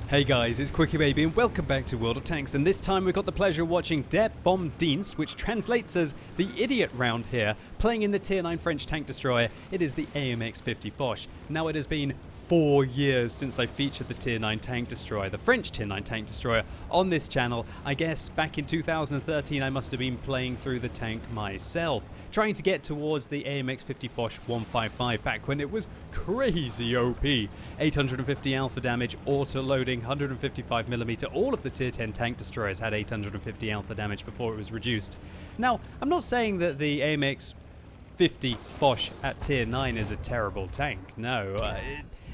Hey guys, it's QuickyBaby and welcome back to World of Tanks, and this time we've got the pleasure of watching Der vom Dienst, which translates as the idiot round here, playing in the Tier 9 French tank destroyer. It is the AMX-50 Foch. Now it has been 4 years since I featured the Tier 9 tank destroyer, the French Tier 9 tank destroyer, on this channel. I guess back in 2013 I must have been playing through the tank myself, trying to get towards the AMX-50 Foch 155 back when it was crazy OP. 850 alpha damage, auto-loading, 155mm. All of the Tier 10 tank destroyers had 850 alpha damage before it was reduced. Now, I'm not saying that the AMX-50 Foch at Tier 9 is a terrible tank. No,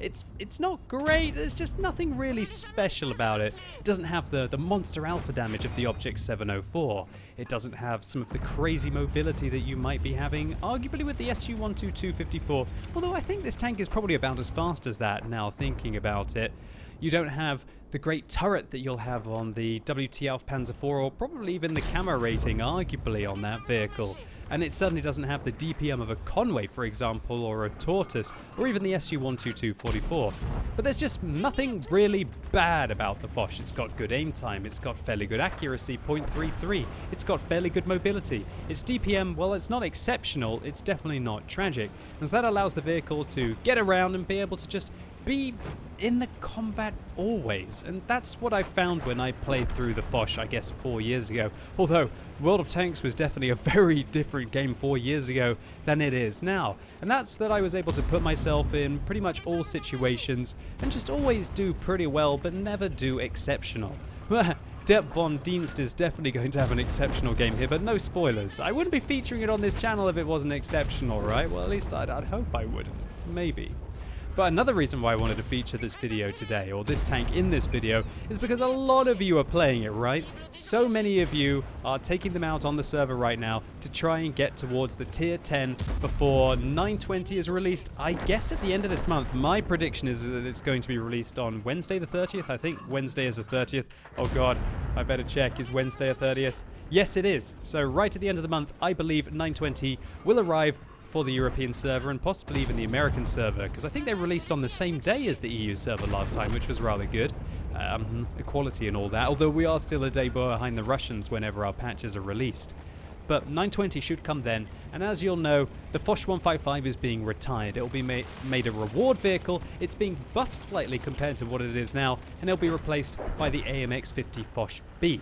it's not great. There's just nothing really special about it. It doesn't have the monster alpha damage of the Object 704. It doesn't have some of the crazy mobility that you might be having, arguably, with the Su-122-54. Although I think this tank is probably about as fast as that now thinking about it. You don't have the great turret that you'll have on the WTF Panzer IV, or probably even the camo rating, arguably, on that vehicle. And it certainly doesn't have the DPM of a Conway, for example, or a Tortoise, or even the Su-122-44. But there's just nothing really bad about the Foch. It's got good aim time, it's got fairly good accuracy, 0.33, it's got fairly good mobility. Its DPM, well, it's not exceptional, it's definitely not tragic. And so that allows the vehicle to get around and be able to just be in the combat always, and that's what I found when I played through the Foch, I guess 4 years ago. Although World of Tanks was definitely a very different game 4 years ago than it is now, and that's that I was able to put myself in pretty much all situations and just always do pretty well, but never do exceptional. Der vom Dienst is definitely going to have an exceptional game here, but no spoilers. I wouldn't be featuring it on this channel if it wasn't exceptional, right? Well, at least I'd hope I would. Maybe. But another reason why I wanted to feature this video today, or this tank in this video, is because a lot of you are playing it, right? So many of you are taking them out on the server right now to try and get towards the Tier 10 before 920 is released, I guess at the end of this month. My prediction is that it's going to be released on Wednesday the 30th. I think Wednesday is the 30th. Oh god, I better check. Is Wednesday the 30th? Yes, it is. So right at the end of the month, I believe 920 will arrive for the European server and possibly even the American server, because I think they released on the same day as the EU server last time, which was rather good. Equality and all that, although we are still a day behind the Russians whenever our patches are released. But 920 should come then, and as you'll know, the Foch 155 is being retired. It will be made a reward vehicle. It's being buffed slightly compared to what it is now, and it'll be replaced by the AMX-50 Foch B,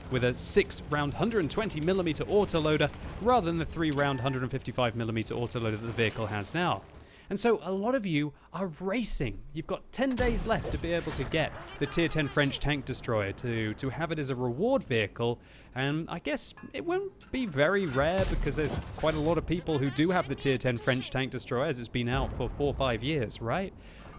with a 6-round 120mm autoloader rather than the 3-round 155mm autoloader that the vehicle has now. And so a lot of you are racing. You've got 10 days left to be able to get the Tier 10 French tank destroyer, to have it as a reward vehicle. And I guess it won't be very rare, because there's quite a lot of people who do have the Tier 10 French tank destroyer, as it's been out for 4 or 5 years, right?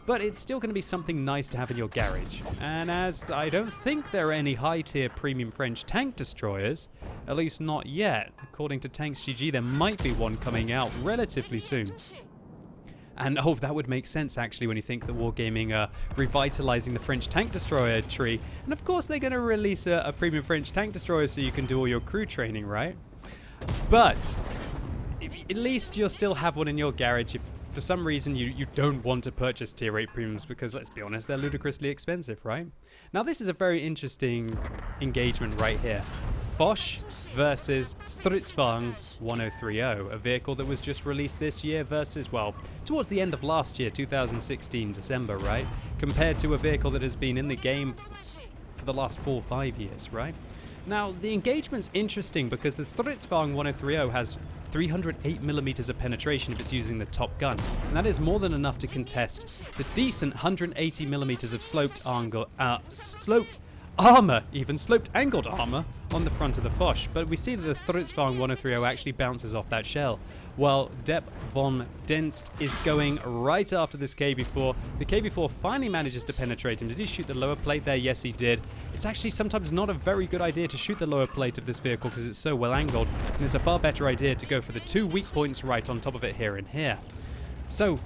But it's still going to be something nice to have in your garage. And as I don't think there are any high-tier premium French tank destroyers, at least not yet. According to Tanks GG, there might be one coming out relatively soon. And oh, that would make sense actually when you think that Wargaming are revitalizing the French tank destroyer tree. And of course they're going to release a premium French tank destroyer so you can do all your crew training, right? But at least you'll still have one in your garage if for some reason you don't want to purchase Tier 8 premiums, because let's be honest, they're ludicrously expensive, right? Now this is a very interesting engagement right here. Foch versus Stridsvagn 1030, a vehicle that was just released this year versus, well, towards the end of last year, 2016 December, right? Compared to a vehicle that has been in the game for the last 4 or 5 years, right? Now, the engagement's interesting because the Stridsvagn 1030 has 308mm of penetration if it's using the top gun, and that is more than enough to contest the decent 180mm of sloped angled armor on the front of the Foch. But we see that the Stridsvagn 1030 actually bounces off that shell, while Der vom Dienst is going right after this KB4. The KB4 finally manages to penetrate him. Did he shoot the lower plate there? Yes, he did. It's actually sometimes not a very good idea to shoot the lower plate of this vehicle because it's so well angled, and it's a far better idea to go for the 2 weak points right on top of it here and here. So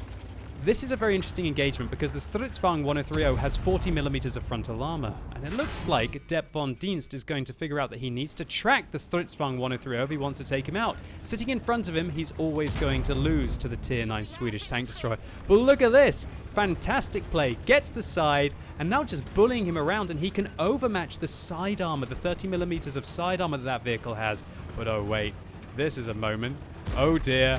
This is a very interesting engagement because the Stridsvagn 1030 has 40mm of frontal armor, and it looks like Depp von Dienst is going to figure out that he needs to track the Stridsvagn 1030 if he wants to take him out. Sitting in front of him, he's always going to lose to the tier 9 Swedish tank destroyer. But look at this! Fantastic play, gets the side, and now just bullying him around, and he can overmatch the side armor, the 30mm of side armor that vehicle has. But oh wait, this is a moment. Oh dear.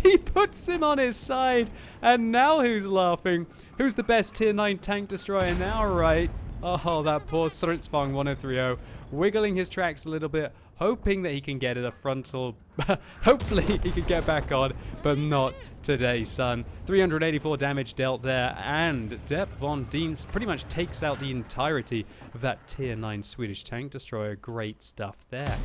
He puts him on his side, and now who's laughing? Who's the best tier 9 tank destroyer now, right? Oh, that poor Stridsvagn 1030, wiggling his tracks a little bit, hoping that he can get a frontal. Hopefully he can get back on, but not today, son. 384 damage dealt there, and Depp von Dienst pretty much takes out the entirety of that tier 9 Swedish tank destroyer. Great stuff there.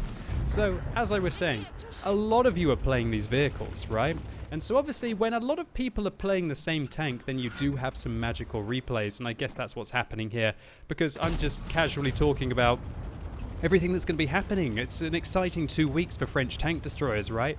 So, as I was saying, a lot of you are playing these vehicles, right? And so obviously when a lot of people are playing the same tank, then you do have some magical replays, and I guess that's what's happening here, because I'm just casually talking about everything that's going to be happening. It's an exciting 2 weeks for French tank destroyers, right?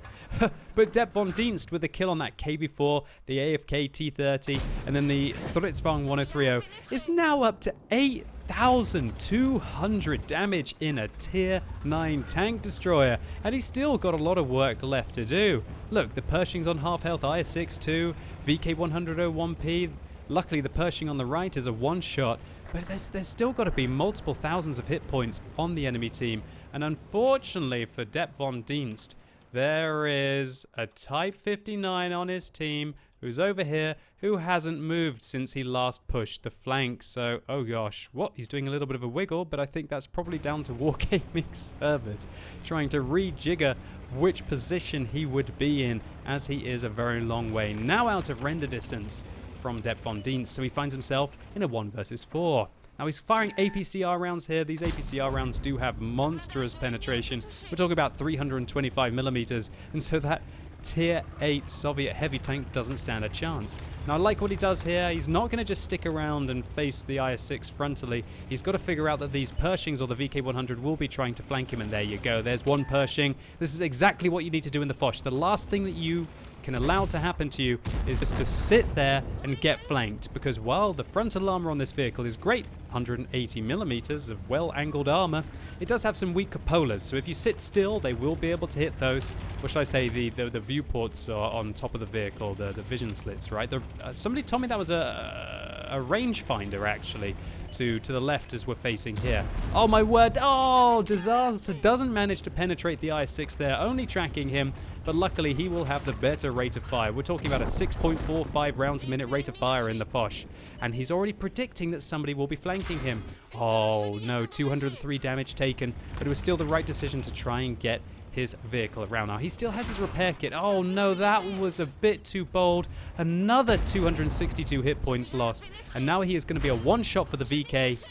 But Depp von Dienst with a kill on that KV-4, the AFK T-30, and then the Stridsvagn 1030 is now up to 8,200 damage in a tier 9 tank destroyer, and he's still got a lot of work left to do. Look, the Pershing's on half health, IS-6 too, VK101P. Luckily the Pershing on the right is a one-shot, but there's still got to be multiple thousands of hit points on the enemy team. And unfortunately for Depp von Dienst, there is a Type 59 on his team who's over here who hasn't moved since he last pushed the flank. So, oh gosh, what? He's doing a little bit of a wiggle, but I think that's probably down to Wargaming servers trying to rejigger which position he would be in, as he is a very long way now out of render distance from Depp von Dienst, so he finds himself in a 1 versus 4. Now he's firing APCR rounds here. These APCR rounds do have monstrous penetration. We're talking about 325mm, and so that tier 8 Soviet heavy tank doesn't stand a chance. Now I like what he does here. He's not going to just stick around and face the IS-6 frontally. He's got to figure out that these Pershings or the VK100 will be trying to flank him, and there you go. There's one Pershing. This is exactly what you need to do in the Foch. The last thing that you can allow to happen to you is just to sit there and get flanked, because while the frontal armor on this vehicle is great, 180mm of well-angled armor, it does have some weak cupolas, so if you sit still they will be able to hit those, or should I say the viewports are on top of the vehicle, the vision slits, right? Somebody told me that was a rangefinder actually to the left as we're facing here. Oh my word, oh, disaster, doesn't manage to penetrate the IS-6 there, only tracking him, but luckily he will have the better rate of fire. We're talking about a 6.45 rounds a minute rate of fire in the Foch, and he's already predicting that somebody will be flanking him. Oh no, 203 damage taken, but it was still the right decision to try and get his vehicle around. Now he still has his repair kit. Oh no, that was a bit too bold. Another 262 hit points lost, and now he is going to be a one shot for the VK,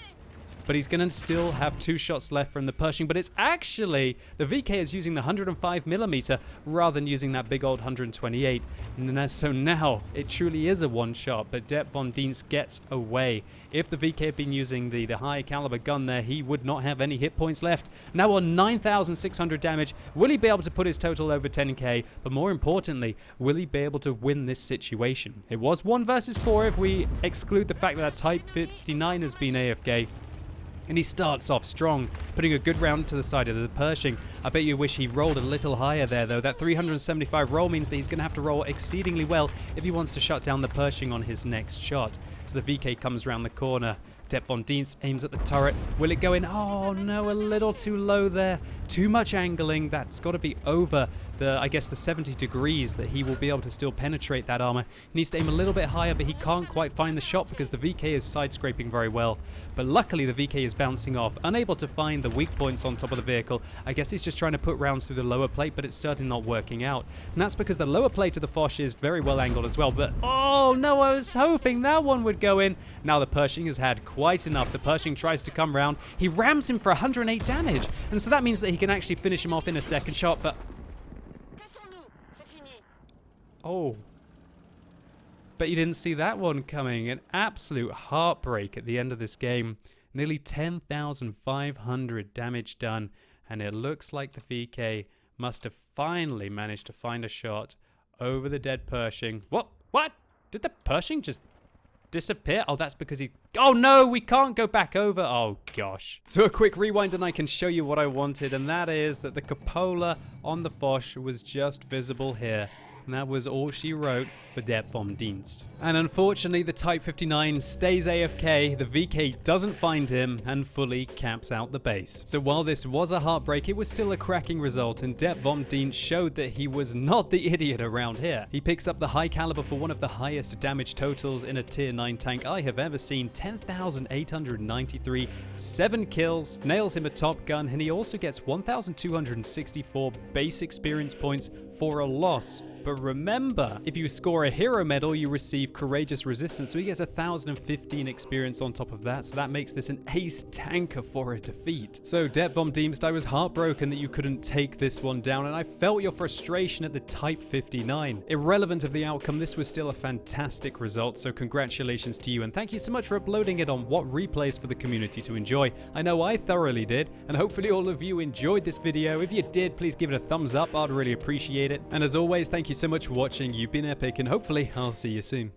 but he's going to still have 2 shots left from the Pershing. But it's actually, the VK is using the 105mm rather than using that big old 128. And so now it truly is a one shot, but Depp von Dienst gets away. If the VK had been using the high caliber gun there, he would not have any hit points left. Now on 9,600 damage, will he be able to put his total over 10k? But more importantly, will he be able to win this situation? It was 1 versus 4 if we exclude the fact that Type 59 has been AFK. And he starts off strong, putting a good round to the side of the Pershing. I bet you wish he rolled a little higher there, though. That 375 roll means that he's going to have to roll exceedingly well if he wants to shut down the Pershing on his next shot. So the VK comes around the corner. Depp von Dienst aims at the turret. Will it go in? Oh no, a little too low there. Too much angling. That's got to be over I guess the 70 degrees that he will be able to still penetrate that armor. He needs to aim a little bit higher, but he can't quite find the shot because the VK is side scraping very well. But luckily the VK is bouncing off, unable to find the weak points on top of the vehicle. I guess he's just trying to put rounds through the lower plate, but it's certainly not working out. And that's because the lower plate of the Foch is very well angled as well. But oh no, I was hoping that one would go in. Now the Pershing has had quite enough. The Pershing tries to come round. He rams him for 108 damage. And so that means that he can actually finish him off in a second shot, but oh, but you didn't see that one coming. An absolute heartbreak at the end of this game. Nearly 10,500 damage done, and it looks like the VK must have finally managed to find a shot over the dead Pershing. What? Did the Pershing just disappear? Oh, that's because he... Oh no, we can't go back over. Oh gosh. So a quick rewind and I can show you what I wanted, and that is that the cupola on the Foch was just visible here. And that was all she wrote for Der vom Dienst. And unfortunately, the Type 59 stays AFK, the VK doesn't find him, and fully caps out the base. So while this was a heartbreak, it was still a cracking result, and Der vom Dienst showed that he was not the idiot around here. He picks up the high caliber for one of the highest damage totals in a tier 9 tank I have ever seen, 10,893, 7 kills, nails him a top gun, and he also gets 1,264 base experience points for a loss. But remember, if you score a hero medal, you receive courageous resistance, so he gets 1,015 experience on top of that, so that makes this an ace tanker for a defeat. So Der vom Dienst, I was heartbroken that you couldn't take this one down, and I felt your frustration at the Type 59. Irrelevant of the outcome, this was still a fantastic result, so congratulations to you, and thank you so much for uploading it on What Replays for the community to enjoy. I know I thoroughly did, and hopefully all of you enjoyed this video. If you did, please give it a thumbs up, I'd really appreciate it. And as always, thank you so much for watching, you've been epic, and hopefully I'll see you soon.